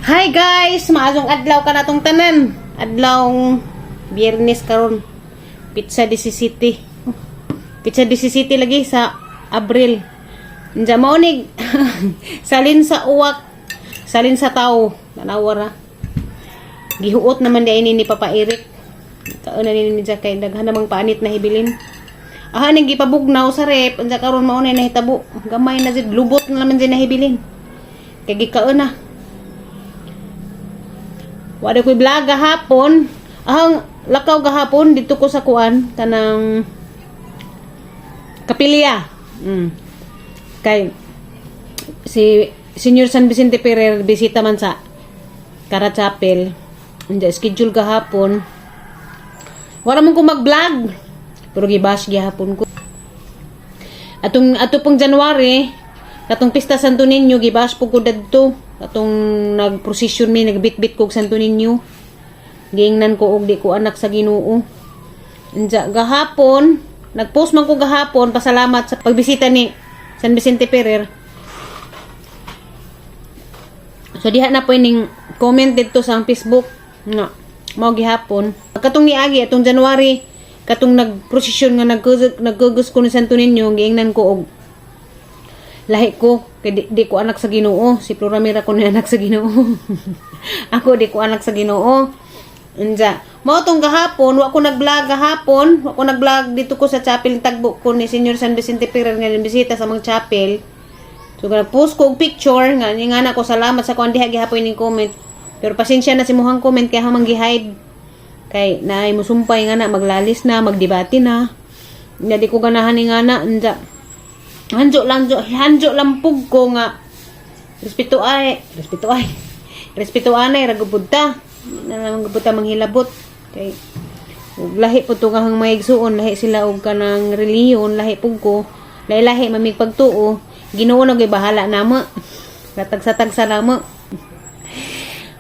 Hi guys, maadong adlaw ka na tong tanan. Adlaw Biyernes karon. Pizza 17. Pizza 17 lagi sa Abril. Nja maonig salin sa uwak, salin sa tao. Nanawara. Gihuot naman di ni Papa Eric. Kauna ni niya kay daghan namang paanit na hibilin. Aha ning gipabugnaw sa rep, anja karon mao na nahitabo. Gamay na jud lubot na naman din nahibilin. Kay gikauna. Wala ko'y vlog gahapon. Ahang lakaw gahapon dito ko sa kuan kanang Kapilya. Kay si Senior San Vicente Ferrer bisita man sa Cara Chapel. Anja schedule gahapon. Wala man ko mag-vlog. Pero gibash gihapon ko. Ato pong January, katong pista Santo Niño gibash po ko dadto. Katong nagprosesyon mi nagbitbit kog Santo Niño. Giingnan ko og di ko anak sa Ginoo. Anja gahapon, nagpost man ko gahapon pasalamat sa pagbisita ni San Vicente Ferrer. So diha na po ning comment dito sa Facebook nga mao gihapon. Katong niagi atong January, katong nagprosesyon nga naggugus ko ni Santo Niño, giingnan ko og lahi ko kay di ko anak sa Ginoo. Si Floramira ko ni anak sa Ginoo. Ako di ko anak sa Ginoo. Anja, mao tong gahapon, wa ko nag-vlog gahapon, wa ko nag-vlog dito ko sa chapel tagbo ko ni Senior San Vicente Ferrer nga bisita sa mga chapel. So post ko og picture nga na ko salamat sa kuan diha gihapon ning comment. Pero pasensya na si mohang comment kay hamang gi-hide. Kay naay mosumpay nga na maglalis na, magdebate na. Hindi ko ganahan ni nga na anja. Hanjo lang pug ko nga respeto anay ragubudta na lang gubudta manghilabot kay ug lahi po to kahang maigsuon, lahi sila og kanang reliyon, lahi pug ko lahi mamig pagtuo. Ginoo na gay bahala namo katag-satag sa namo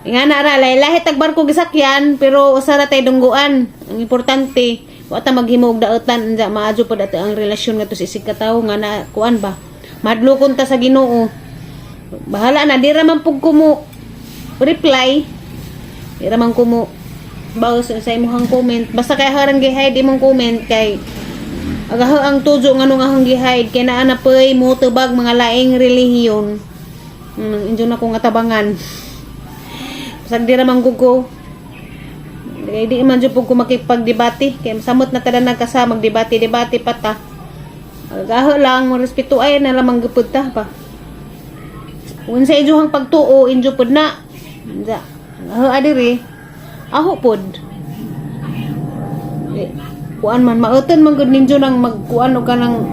nga na ra lahi tag barko gisakyan pero usa ra tay dungguan. Ang importante wa ta maghimo og daotan anja maadyo pod ato ang relasyon nga to sa isig ka tawo nga na kuan ba madlokon ta sa Ginoo. Bahala na di ra man pug kumo reply, di ra man kumo bawas sa imong comment. Basta kay harang gi-hide imong comment kay agaho ang tujo nga nung ahang gi-hide kay naa na pay mo tubag mga laing relihiyon. Injo na ko nga tabangan. Basta di ra man gugo. Di man jud ko makipagdebate kay samot na tada nagkasa magdebate pata. Agaho lang mo respeto ay na lamang gupud ta pa. Unsa ijuhang pagtuo injo pud na. Anja. Agaho adiri. Aho pod. Kuan man mauton man gud ninyo nang magkuan og kanang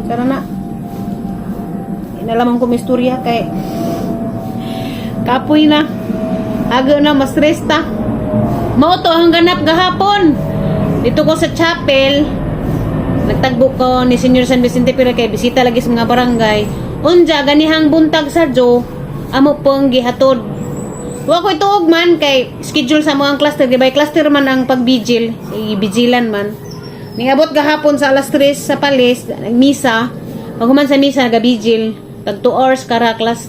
karana. Inalamang ko misturya kay kapoy na. Aga na mas stress ta. Mao to ang ganap gahapon. Dito ko sa chapel. Nagtagbo ko ni Senior San Vicente Ferrer kay bisita lagi sa mga barangay. Unja ganihang buntag sa Jo, amo pong gihatod. Wa ko ituog man kay schedule sa mga cluster, gibay cluster man ang pagbigil, ibijilan man. Niabot gahapon sa alas 3 sa palis, nagmisa. Paghuman sa misa nagabigil, tag 2 hours kara class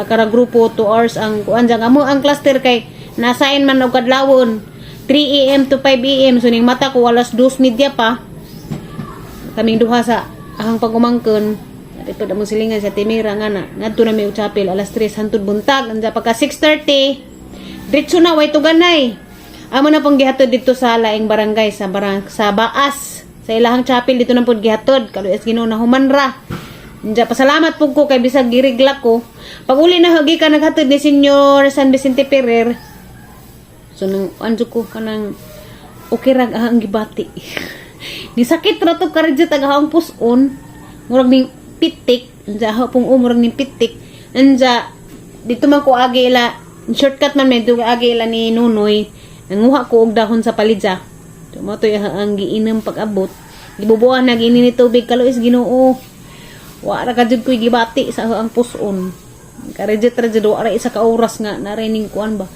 kara grupo 2 hours ang kuan jang amo ang cluster kay na-assign man og kadlawon 3 AM to 5 AM. So ning mata ko alas 2:30 pa. Kaming duha sa ahang pagumangkon. Dito damong silingan sa Timira nga na. Ngadto na may chapel alas 3 hangtod buntag. Anja pagka 6:30 diretso na way tuganay. Amo na pong gihatod dito sa laing barangay sa Baas. Sa ilahang chapel dito na pud gihatod. Kaluyas Ginoo na human ra. Anja pasalamat pug ko kay bisag girigla ko. Pag uli na hagi ka naghatod ni Senior San Vicente Ferrer. So nang anjo ko kanang okay ra ang gibati. Di sakit ra to karejud agahang puson. Murag ning pitik, anja pong umurag ning pitik. Anja dito man ko agi ila shortcut man medyo agi ila ni Nunoy. Nanguha ko og dahon sa palidya. Mo to ang giinom pag-abot. Gibubuan na gini ni tubig kaluis Ginoo. Wa ra kadjud koy gibati sa ang puson. Karejud ra jud wa ra isa ka oras nga narining kuan ba.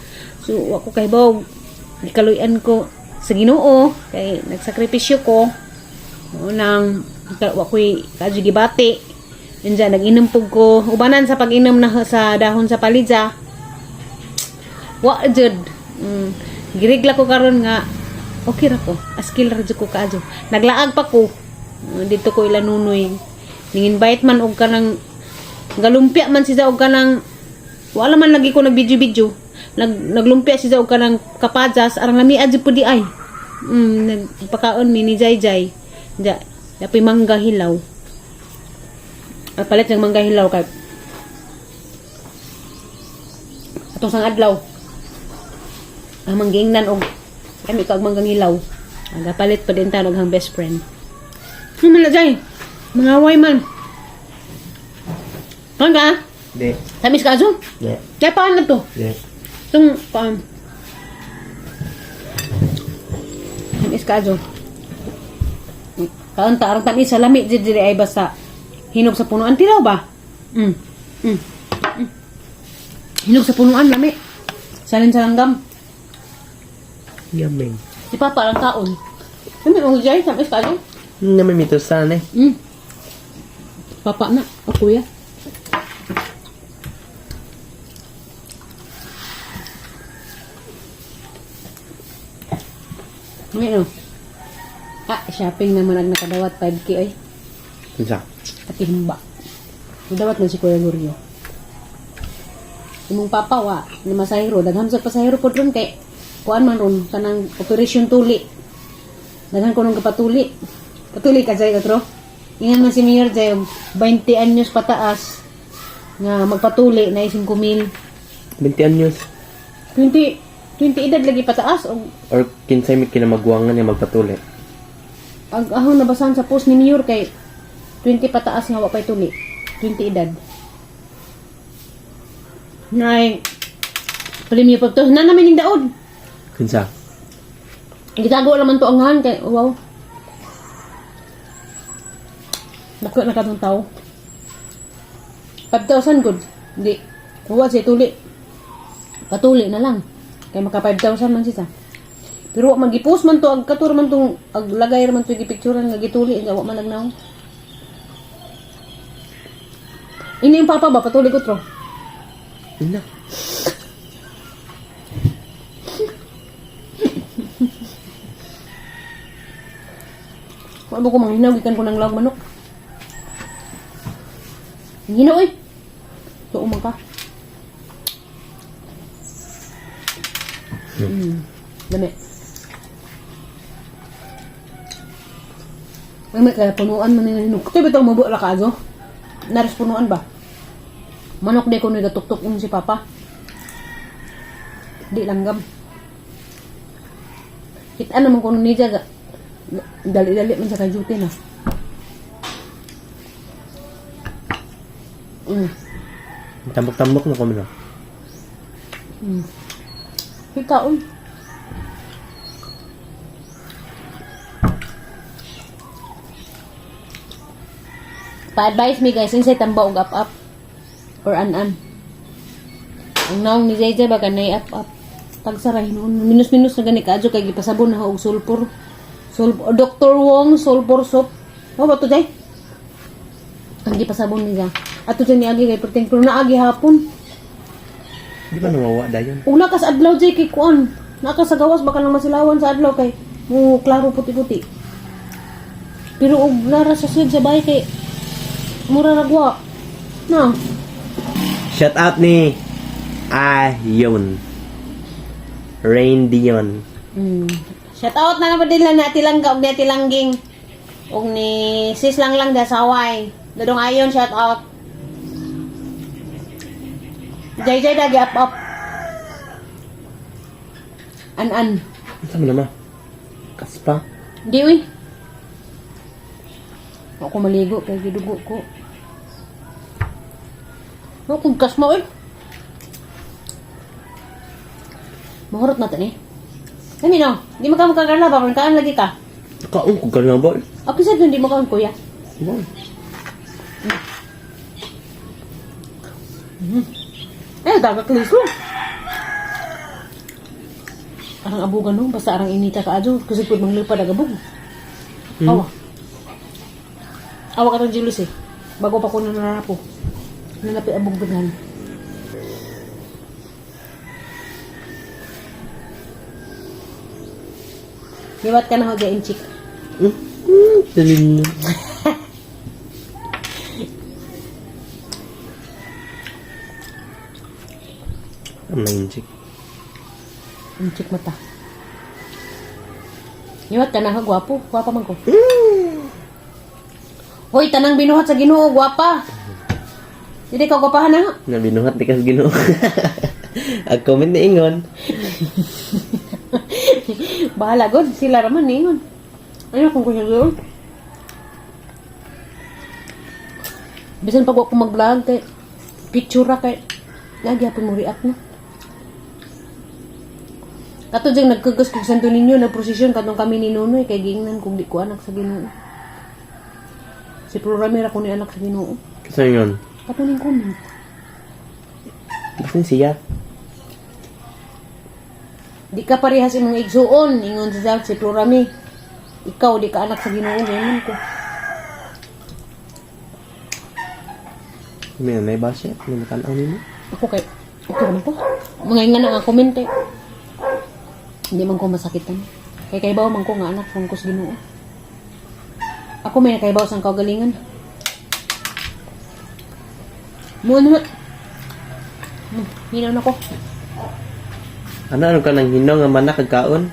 So, ako kay Bog, ikaluyan ko sa Ginoo, kay nagsakripisyo ko, nang wako'y kadyo gibati, Diyan, nag-inom po ko. Ubanan sa pag-inom na sa dahon sa palidya. Wa jud. Girigla ko karon nga okay ra ko. Askil ra jud ko kaadyo. Naglaag pa ko. Dito ko ila nunoy. Ning-invite man og kanang galumpia man siya og kanang wala man lagi ko nag-video. Naglumpia siya og kanang kapajas arang lami adyo pud di ay. Nagpakaon mi ni Jay. Dapat mangga hilaw. At palit ng mangga hilaw kay atong sang adlaw. Ang manggingnan og kami kag mangga hilaw. Aga palit pa din ta ng best friend. Na Jay. Mangaway man. Mangga? Di. Tamis ka aso? Di. Kaya paano to? Di. Itong tamis ka aso. Kaon ta arang tamis sa lami diri ay basta hinog sa punuan tilaw ba? Hinog sa punuan lami. Salin sa langgam. Yummy. Si Papa lang kaon. Kami mong Jay, tamis ka aso? Naman mito sana eh. Papa na, o kuya. Ngayon, shopping naman ang nakadawat 5K ay. Isa. At himba. Nadawat na si Kuya Gurio. Imong papa wa, ni masahiro. Dagham sa pasahiro po ron kay kuan man ron, kanang operation tuli. Daghan ko nung kapatuli. Patuli ka Jay otro. Ingan man si Mayor Jay, 20 anyos pataas nga magpatuli na 5,000. 20 anyos. 20 edad lagi pataas o Or kinsay may kinamagwangan niya magpatuli. ahong nabasahan sa post ni Mayor kay 20 pataas nga wa pay tuli. 20 edad. Nay palim niyo pagto na namin ning daod. Kinsa? Gitago naman to ang han kay wow. Dako na kadong tao. 5,000 good. Hindi. Huwag siya tuli. Patuli na lang. Kaya maka 5,000 man siya. Pero mag-post man to, ag katur man tong, ag lagay man to, gipicturean, nagituli, nga man nagnaw. Ini yung papa ba? Patuli ko tro. Ina. Kung ano ko manghinaw, gikan ko ng lawag manok. Hinaw eh. So, umang ka. Dami. Ay, may kaya punuan man nila hinug. Kaya bitang mabuo la ka, azo? Naris punuan ba? Manok de ko nagatuktok si Papa. Di langgam. Kita naman ko ni Jaga. Dali-dali man sa kajuti na. Tambok-tambok na kami na. Hikaon. Pa-advise me guys, yung say tamba og up-up or an-an. Ang naong ni Jay baka na up-up. Tagsaray noon. Minus-minus na gani kaadyo kay gipasabon na og sulfur. Dr. Wong sulfur soap. Ano ba to Jay? Ang gipasabon niya. Ato dyan ni Agi kay perting pero naagi hapon. Di ba nawawa dayon? Ug nakas adlaw Jay kay kuan. Nakas sa gawas baka nang masilawan sa adlaw kay mo klaro puti-puti. Pero og lara sa sud sa bahay kay mura ragwa. Na. Shout out ni Ayon. Rain Dion. Shout out na naman din lang ni Ate Langga og ni Ate Langging. Og ni Sis lang da sa Hawaii. Dodong Ayon shout out. Jay dagi up. An. Ano mo naman? Kaspa? Di uy. Ako maligo kay gidugo ko. No kung kasma uy. Mahurot na ni. Kami no, di magkakagala ba kung kaan lagi ka? Kaon ko ka na ba? Okay sa hindi mo kaon kuya. Wow. Dagat liso. Arang abugan no, basta arang inita ka adyo kasi pud manglipad agabog. Awa ka tong jealous eh. Bago pa ko nanarapo. Nanapi abog daghan. Liwat ka na ho, inchik. Talin na. Ang na-injik. Inchik mata. Liwat ka na ho, gwapo. Gwapa man ko. Hoy, tanang binuhat sa Ginoo, gwapa. Hindi ka gwapahan na ho. Nabinuhat ni kas Ginoo. Ang comment ni Ingon. Bahala god, sila raman ningon. Ano kung gusto doon? Bisan pag ako mag-vlog kay picture ra kay nagyapon mo react na. Kato diyang nagkagas kong santo ninyo na prosesyon katong kami ni Nunoy kay gingnan kung di ko anak sa Ginoo. Si Floramir ako ni anak sa Ginoo. Kasi yun. Kato ning comment. Kasi siya. Di ka parehas imong igsuon ingon sa si Floramir. Ikaw di ka anak sa Ginoo ngayon ko. May may base. May matanaw nimo. Ako kay okay naman ko. Mga nga na nga comment eh. Hindi man ko masakitan. Kay kaybaw man ko nga anak kung kus Ginoo. Ako may nakaybaw sang kaugalingan. Mo ano? Hinaw na ko. Ano ka nang hinaw nga manak kagkaon?